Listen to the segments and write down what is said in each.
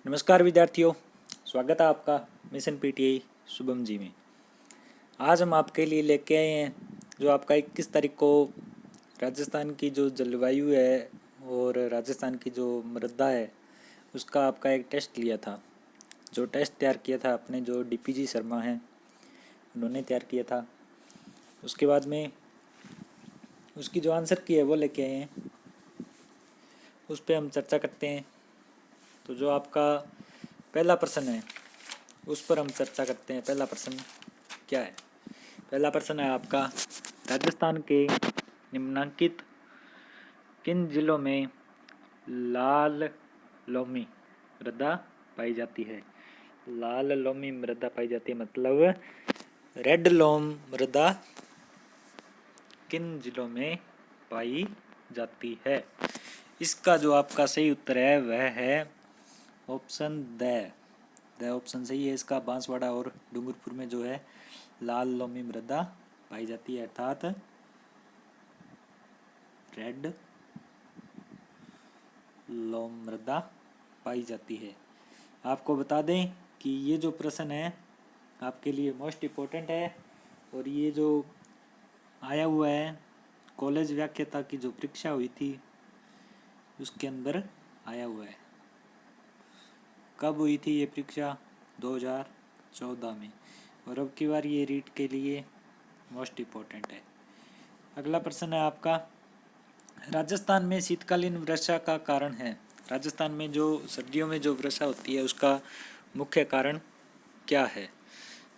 नमस्कार विद्यार्थियों, स्वागत है आपका मिशन पीटीआई शुभम जी में। आज हम आपके लिए लेके आए हैं जो आपका 21 तारीख को राजस्थान की जो जलवायु है और राजस्थान की जो मृदा है उसका आपका एक टेस्ट लिया था। जो टेस्ट तैयार किया था अपने जो डीपीजी शर्मा हैं उन्होंने तैयार किया था। उसके बाद में उसकी जो आंसर की है वो लेके आए हैं, उस पर हम चर्चा करते हैं। तो जो आपका पहला प्रश्न है उस पर हम चर्चा करते हैं। पहला प्रश्न क्या है? पहला प्रश्न है आपका, राजस्थान के निम्नलिखित किन जिलों में लाल लोमी मृदा पाई जाती है? लाल लोमी मृदा पाई जाती है मतलब रेड लोम मृदा किन जिलों में पाई जाती है? इसका जो आपका सही उत्तर है वह है ऑप्शन द ऑप्शन सही है इसका। बांसवाड़ा और डूंगरपुर में जो है लाल लोमी मृदा पाई जाती है, अर्थात रेड लोम मृदा पाई जाती है। आपको बता दें कि ये जो प्रश्न है आपके लिए मोस्ट इम्पोर्टेंट है और ये जो आया हुआ है कॉलेज व्याख्याता की जो परीक्षा हुई थी उसके अंदर आया हुआ है। कब हुई थी ये परीक्षा? 2014 में। और अब की बार ये रीट के लिए मोस्ट इम्पोर्टेंट है। अगला प्रश्न है आपका, राजस्थान में शीतकालीन वर्षा का कारण है। राजस्थान में जो सर्दियों में जो वर्षा होती है उसका मुख्य कारण क्या है?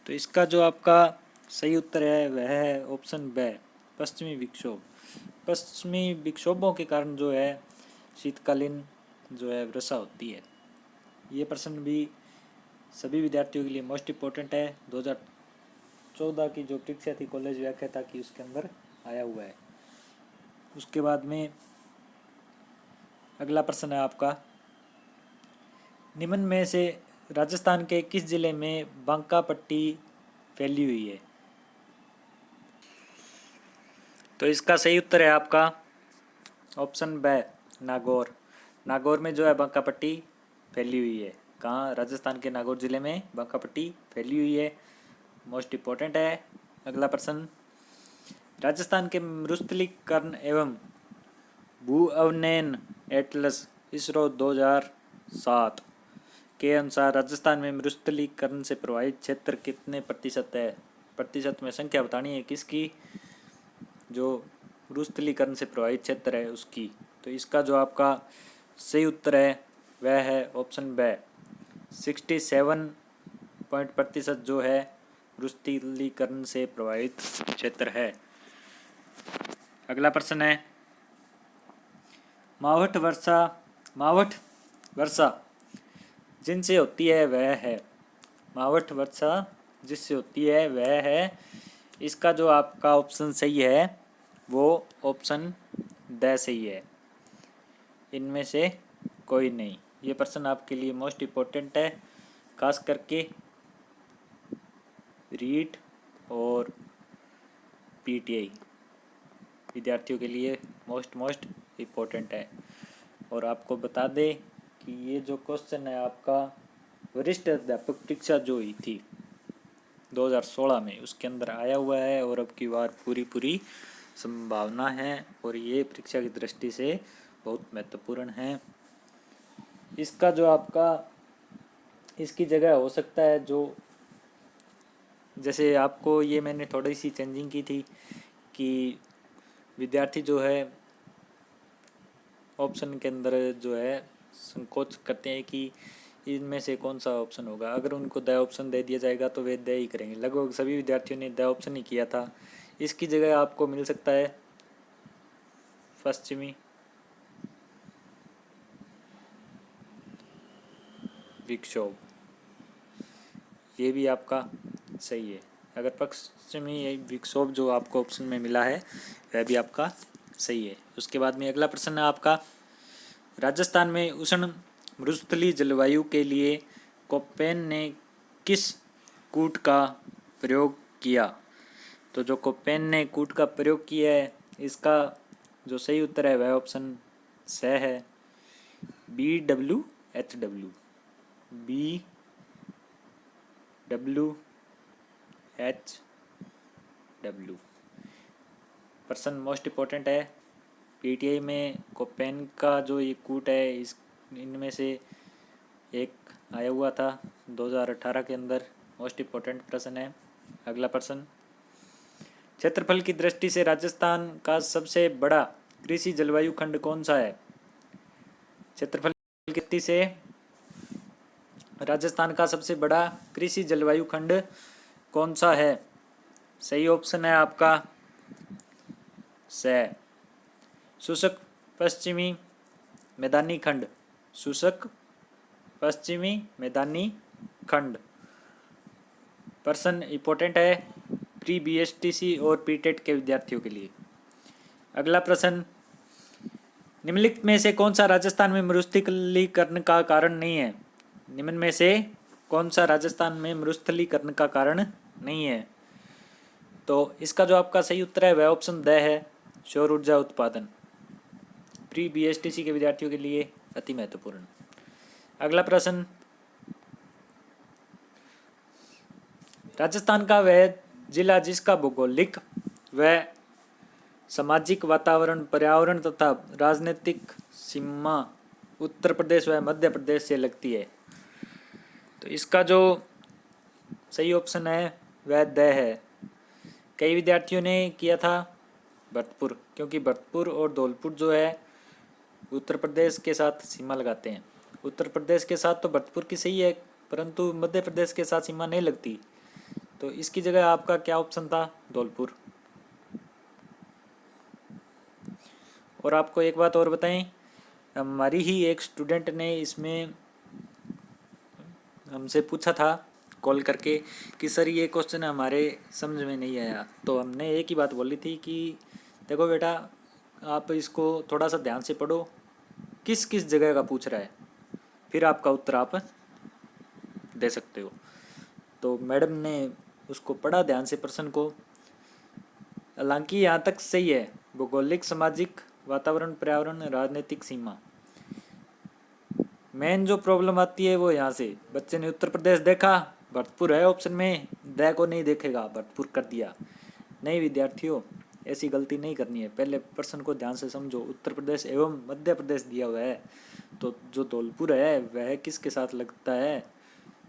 तो इसका जो आपका सही उत्तर है वह है ऑप्शन ब, पश्चिमी विक्षोभ। पश्चिमी विक्षोभों के कारण जो है शीतकालीन जो है वर्षा होती है। ये प्रश्न भी सभी विद्यार्थियों के लिए मोस्ट इम्पोर्टेंट है। 2014 की जो परीक्षा थी कॉलेज व्याख्याता की उसके अंदर आया हुआ है। उसके बाद में अगला प्रश्न है आपका, निम्न में से राजस्थान के किस जिले में बांका पट्टी फैली हुई है? तो इसका सही उत्तर है आपका ऑप्शन ब, नागौर। नागौर में जो है बांका पट्टी फैली हुई है। कहाँ? राजस्थान के नागौर जिले में बांका पट्टी फैली हुई है। मोस्ट इम्पोर्टेंट है। अगला प्रश्न, राजस्थान के मरुस्थलीकरण एवं भू अवनयन एटलस इसरो 2007 के अनुसार राजस्थान में मरुस्थलीकरण से प्रभावित क्षेत्र कितने प्रतिशत है? प्रतिशत में संख्या बतानी है किसकी? जो मरुस्थलीकरण से प्रभावित क्षेत्र है उसकी। तो इसका जो आपका सही उत्तर है वह है ऑप्शन ब, 67% जो है मरुस्थलीकरण से प्रभावित क्षेत्र है। अगला प्रश्न है, मावठ वर्षा जिनसे होती है वह है। मावठ वर्षा जिससे होती है वह है। इसका जो आपका ऑप्शन सही है वो ऑप्शन द सही है। इनमें से कोई नहीं। ये प्रश्न आपके लिए मोस्ट इम्पोर्टेंट है, खास करके रीट और पीटीआई विद्यार्थियों के लिए मोस्ट इम्पोर्टेंट है। और आपको बता दें कि ये जो क्वेश्चन है आपका वरिष्ठ अध्यापक परीक्षा जो हुई थी 2016 में उसके अंदर आया हुआ है और अब की बार पूरी संभावना है और ये परीक्षा की दृष्टि से बहुत महत्वपूर्ण है। इसका जो आपका इसकी जगह हो सकता है जो जैसे आपको ये मैंने थोड़ी सी चेंजिंग की थी कि विद्यार्थी जो है ऑप्शन के अंदर जो है संकोच करते हैं कि इनमें से कौन सा ऑप्शन होगा। अगर उनको द ऑप्शन दे दिया जाएगा तो वे द ही करेंगे। लगभग सभी विद्यार्थियों ने द ऑप्शन ही किया था। इसकी जगह आपको मिल सकता है पश्चिमी विक्षोभ, ये भी आपका सही है। अगर पश्चिमी विक्षोभ जो आपको ऑप्शन में मिला है वह भी आपका सही है। उसके बाद में अगला प्रश्न है आपका, राजस्थान में उष्ण मरुस्थलीय जलवायु के लिए कोपेन ने किस कूट का प्रयोग किया? तो जो कोपेन ने कूट का प्रयोग किया है इसका जो सही उत्तर है वह ऑप्शन स है, BWHW। BWHW। Person most important है। पीटीआई में कोपेन का जो ये कूट है, इस इनमें से एक आया हुआ था 2018 के अंदर। मोस्ट इम्पोर्टेंट प्रश्न है। अगला प्रश्न, क्षेत्रफल की दृष्टि से राजस्थान का सबसे बड़ा कृषि जलवायु खंड कौन सा है? क्षेत्रफल की दृष्टि से राजस्थान का सबसे बड़ा कृषि जलवायु खंड कौन सा है? सही ऑप्शन है आपका से शुष्क पश्चिमी मैदानी खंड। शुष्क पश्चिमी मैदानी खंड। प्रश्न इंपॉर्टेंट है प्री बीएसटीसी और पीटेट के विद्यार्थियों के लिए। अगला प्रश्न, निम्नलिखित में से कौन सा राजस्थान में मरुस्थलीकरण का कारण नहीं है? निम्न में से कौन सा राजस्थान में मरुस्थलीकरण का कारण नहीं है? तो इसका जो आपका सही उत्तर है वह ऑप्शन द है, सौर ऊर्जा उत्पादन। प्री बीएसटीसी के विद्यार्थियों के लिए अति महत्वपूर्ण। अगला प्रश्न, राजस्थान का वह जिला जिसका भौगोलिक व सामाजिक वातावरण, पर्यावरण तथा राजनीतिक सीमा उत्तर प्रदेश व मध्य प्रदेश से लगती है। तो इसका जो सही ऑप्शन है वह द है। कई विद्यार्थियों ने किया था भरतपुर, क्योंकि भरतपुर और धौलपुर जो है उत्तर प्रदेश के साथ सीमा लगाते हैं। उत्तर प्रदेश के साथ तो भरतपुर की सही है, परंतु मध्य प्रदेश के साथ सीमा नहीं लगती। तो इसकी जगह आपका क्या ऑप्शन था? धौलपुर। और आपको एक बात और बताएं, हमारी ही एक स्टूडेंट ने इसमें हमसे पूछा था कॉल करके कि सर ये क्वेश्चन हमारे समझ में नहीं आया। तो हमने एक ही बात बोली थी कि देखो बेटा, आप इसको थोड़ा सा ध्यान से पढ़ो, किस किस जगह का पूछ रहा है, फिर आपका उत्तर आप दे सकते हो। तो मैडम ने उसको पढ़ा ध्यान से प्रश्न को। हालांकि यहाँ तक सही है, भौगोलिक, सामाजिक, वातावरण, पर्यावरण, राजनीतिक सीमा। मेन जो प्रॉब्लम आती है वो यहाँ से, बच्चे ने उत्तर प्रदेश देखा, भरतपुर है ऑप्शन में, द को नहीं देखेगा, भरतपुर कर दिया। नहीं विद्यार्थियों, ऐसी गलती नहीं करनी है। पहले प्रश्न को ध्यान से समझो। उत्तर प्रदेश एवं मध्य प्रदेश दिया हुआ है, तो जो धौलपुर है वह किसके साथ लगता है?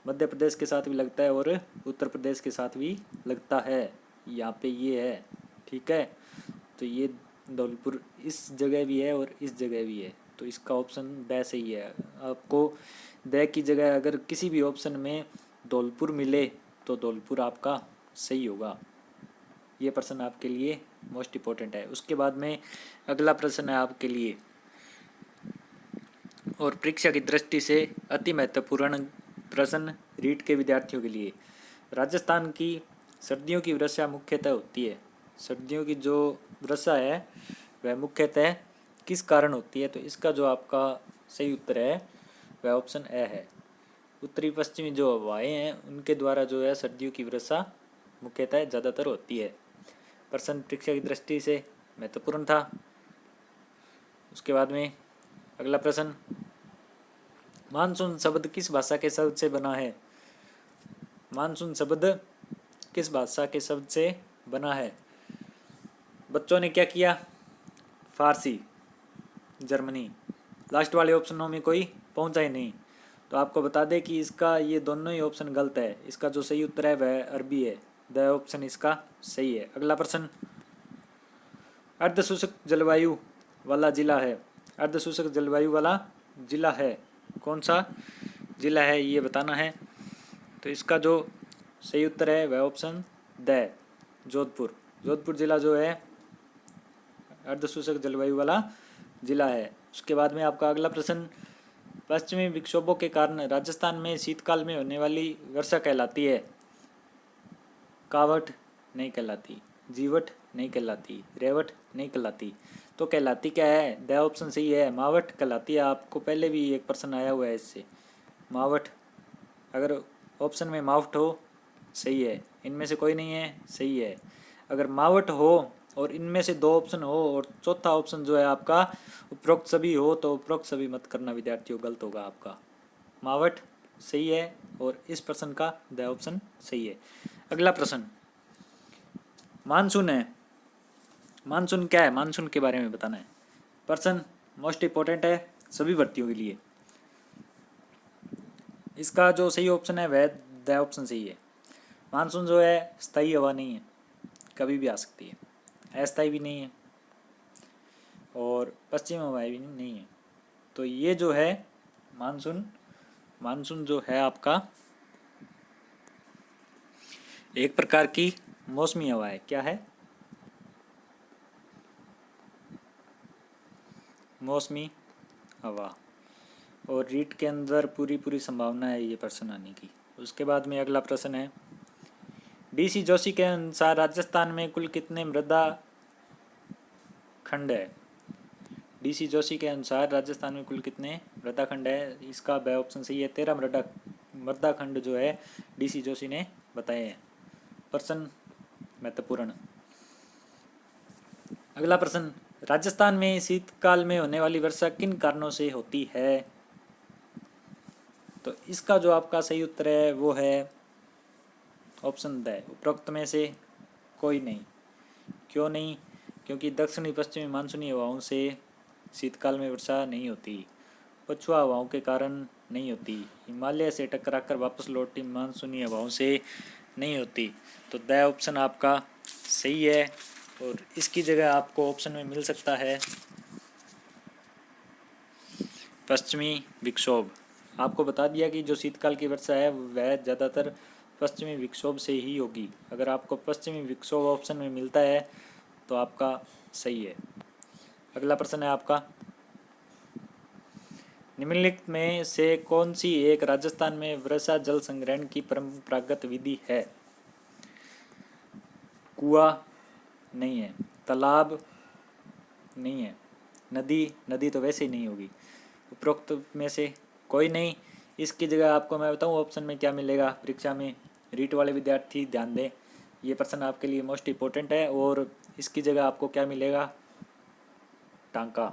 मध्य प्रदेश के साथ भी लगता है और उत्तर प्रदेश के साथ भी लगता है। यहाँ पे ये है, ठीक है। तो ये धौलपुर इस जगह भी है और इस जगह भी है, तो इसका ऑप्शन द सही है। आपको द की जगह अगर किसी भी ऑप्शन में धौलपुर मिले तो धौलपुर आपका सही होगा। ये प्रश्न आपके लिए मोस्ट इम्पोर्टेंट है। उसके बाद में अगला प्रश्न है आपके लिए, और परीक्षा की दृष्टि से अति महत्वपूर्ण प्रश्न रीट के विद्यार्थियों के लिए। राजस्थान की सर्दियों की वर्षा मुख्यतः होती है। सर्दियों की जो वर्षा है वह मुख्यतः किस कारण होती है? तो इसका जो आपका सही उत्तर है वह ऑप्शन ए है। उत्तरी पश्चिमी जो हवाएं हैं उनके द्वारा जो है सर्दियों की वर्षा मुख्यतः ज़्यादातर होती है। प्रश्न परीक्षा की दृष्टि से महत्वपूर्ण था। उसके बाद में अगला प्रश्न, मानसून शब्द किस भाषा के शब्द से बना है? मानसून शब्द किस भाषा के शब्द से बना है? बच्चों ने क्या किया? फारसी, जर्मनी। लास्ट वाले ऑप्शनों में कोई पहुंचा ही नहीं। तो आपको बता दें कि इसका ये दोनों ही ऑप्शन गलत है। इसका जो सही उत्तर है वह अरबी है। द ऑप्शन इसका सही है। अगला प्रश्न, अर्धशुष्क जलवायु वाला जिला है। अर्धशुष्क जलवायु वाला जिला है, कौन सा जिला है ये बताना है। तो इसका जो सही उत्तर है वह ऑप्शन द जोधपुर। जोधपुर जिला जो है अर्धशुष्क जलवायु वाला जिला है। उसके बाद में आपका अगला प्रश्न, पश्चिमी विक्षोभों के कारण राजस्थान में शीतकाल में होने वाली वर्षा कहलाती है? कावट नहीं कहलाती, जीवट नहीं कहलाती, रेवट नहीं कहलाती, तो कहलाती क्या है? द ऑप्शन सही है, मावट कहलाती है। आपको पहले भी एक प्रश्न आया हुआ है इससे, मावट। अगर ऑप्शन में मावट हो सही है, इनमें से कोई नहीं है सही है। अगर मावट हो और इनमें से दो ऑप्शन हो और चौथा ऑप्शन जो है आपका उपरोक्त सभी हो, तो उपरोक्त सभी मत करना विद्यार्थियों, गलत होगा आपका। मावट सही है और इस प्रश्न का द ऑप्शन सही है। अगला प्रश्न, मानसून है। मानसून क्या है, मानसून के बारे में बताना है। प्रश्न मोस्ट इम्पोर्टेंट है सभी भर्तियों के लिए। इसका जो सही ऑप्शन है वह द ऑप्शन सही है। मानसून जो है स्थायी हवा नहीं है, कभी भी आ सकती है, अस्थायी भी नहीं है और पश्चिम हवाएं भी नहीं है। तो ये जो है मानसून, मानसून जो है आपका एक प्रकार की मौसमी हवा है। क्या है, मौसमी हवा। और रीट के अंदर पूरी संभावना है ये प्रश्न आने की। उसके बाद में अगला प्रश्न है, डीसी जोशी के अनुसार राजस्थान में कुल कितने मृदा खंड है। डीसी जोशी के अनुसार राजस्थान में कुल कितने मृदा खंड है। इसका ब ऑप्शन सही है। 13 मृदा खंड जो है डीसी जोशी ने बताए हैं। प्रश्न महत्वपूर्ण। अगला प्रश्न, राजस्थान में शीतकाल में होने वाली वर्षा किन कारणों से होती है। तो इसका जो आपका सही उत्तर है वो है ऑप्शन द, उपरोक्त में से कोई नहीं। क्यों नहीं, क्योंकि दक्षिणी पश्चिमी मानसूनी हवाओं से शीतकाल में वर्षा नहीं होती, पछुआ हवाओं के कारण नहीं होती, हिमालय से टकराकर वापस लौटती मानसूनी हवाओं से नहीं होती। तो द ऑप्शन आपका सही है और इसकी जगह आपको ऑप्शन में मिल सकता है पश्चिमी विक्षोभ। आपको बता दिया कि जो शीतकाल की वर्षा है वह ज़्यादातर पश्चिमी विक्षोभ से ही होगी। अगर आपको पश्चिमी विक्षोभ ऑप्शन में मिलता है तो आपका सही है। अगला प्रश्न है आपका, निम्नलिखित में से कौन सी एक राजस्थान में वर्षा जल संग्रहण की परंपरागत विधि है। कुआं नहीं है, तालाब नहीं है, नदी तो वैसे ही नहीं होगी। उपरोक्त में से कोई नहीं। इसकी जगह आपको मैं बताऊं ऑप्शन में क्या मिलेगा। परीक्षा में रीट वाले विद्यार्थी ध्यान दें, ये प्रश्न आपके लिए मोस्ट इम्पोर्टेंट है। और इसकी जगह आपको क्या मिलेगा, टांका।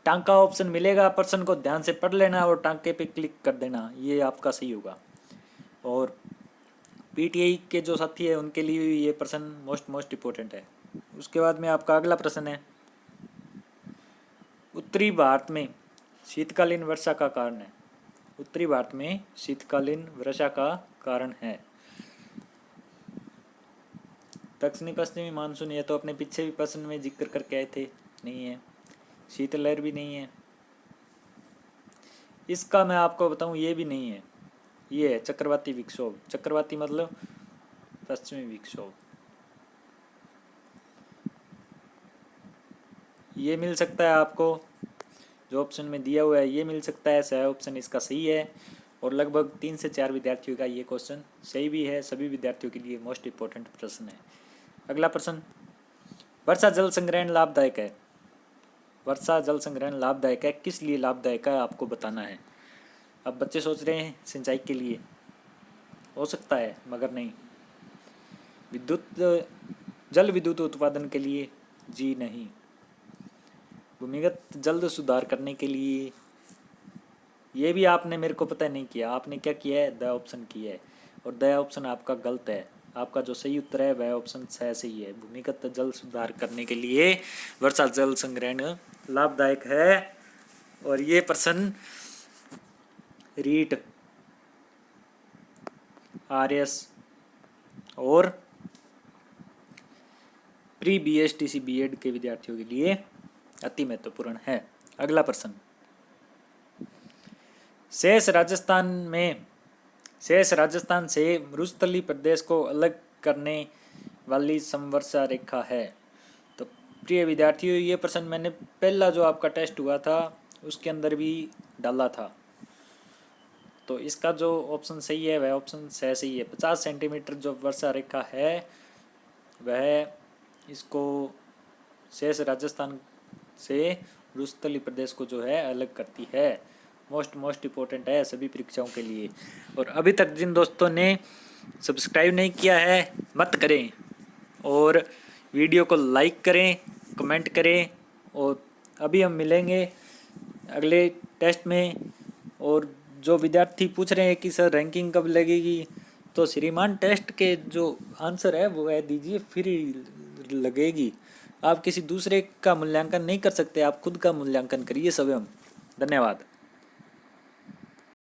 टांका ऑप्शन मिलेगा। प्रश्न को ध्यान से पढ़ लेना और टांके पे क्लिक कर देना, ये आपका सही होगा। और पीटीआई के जो साथी है उनके लिए ये प्रश्न मोस्ट इम्पोर्टेंट है। उसके बाद में आपका अगला प्रश्न है, उत्तरी भारत में शीतकालीन वर्षा का कारण है। उत्तरी भारत में शीतकालीन वर्षा का कारण है दक्षिणी पश्चिमी मानसून। ये तो अपने पीछे भी प्रश्न में जिक्र करके आए थे, नहीं है। शीतलहर भी नहीं है। इसका मैं आपको बताऊं ये भी नहीं है। ये है चक्रवाती विक्षोभ। चक्रवाती मतलब पश्चिमी विक्षोभ। ये मिल सकता है आपको, जो ऑप्शन में दिया हुआ है ये मिल सकता है। सही ऑप्शन इसका सही है और लगभग 3 से 4 विद्यार्थियों का ये क्वेश्चन सही भी है। सभी विद्यार्थियों के लिए मोस्ट इम्पोर्टेंट प्रश्न है। अगला प्रश्न, वर्षा जल संग्रहण लाभदायक है। वर्षा जल संग्रहण लाभदायक है, किस लिए लाभदायक है आपको बताना है। अब बच्चे सोच रहे हैं सिंचाई के लिए, हो सकता है मगर नहीं। जल विद्युत उत्पादन के लिए जी नहीं। भूमिगत जल सुधार करने के लिए, ये भी आपने मेरे को पता नहीं किया। आपने क्या किया है, द ऑप्शन किया है और द ऑप्शन आपका गलत है। आपका जो सही उत्तर है वह ऑप्शन सही है। भूमिगत जल सुधार करने के लिए वर्षा जल संग्रहण लाभदायक है। और ये प्रश्न रीट, आरएस और प्री बीएसटीसी बीएड के विद्यार्थियों के लिए अति महत्वपूर्ण है। अगला प्रश्न, शेष राजस्थान से मरुस्थलीय प्रदेश को अलग करने वाली समवर्षा रेखा है। तो प्रिय विद्यार्थियों, ये प्रश्न मैंने पहला जो आपका टेस्ट हुआ था उसके अंदर भी डाला था। तो इसका जो ऑप्शन सही है वह ऑप्शन सही है। 50 सेंटीमीटर जो वर्षा रेखा है वह इसको शेष राजस्थान से मरुस्थलीय प्रदेश को जो है अलग करती है। मोस्ट इम्पोर्टेंट है सभी परीक्षाओं के लिए। और अभी तक जिन दोस्तों ने सब्सक्राइब नहीं किया है मत करें और वीडियो को लाइक करें, कमेंट करें। और अभी हम मिलेंगे अगले टेस्ट में और जो विद्यार्थी पूछ रहे हैं कि सर रैंकिंग कब लगेगी, तो श्रीमान टेस्ट के जो आंसर है वो है दीजिए, फिर लगेगी। आप किसी दूसरे का मूल्यांकन नहीं कर सकते, आप खुद का मूल्यांकन करिए स्वयं। धन्यवाद।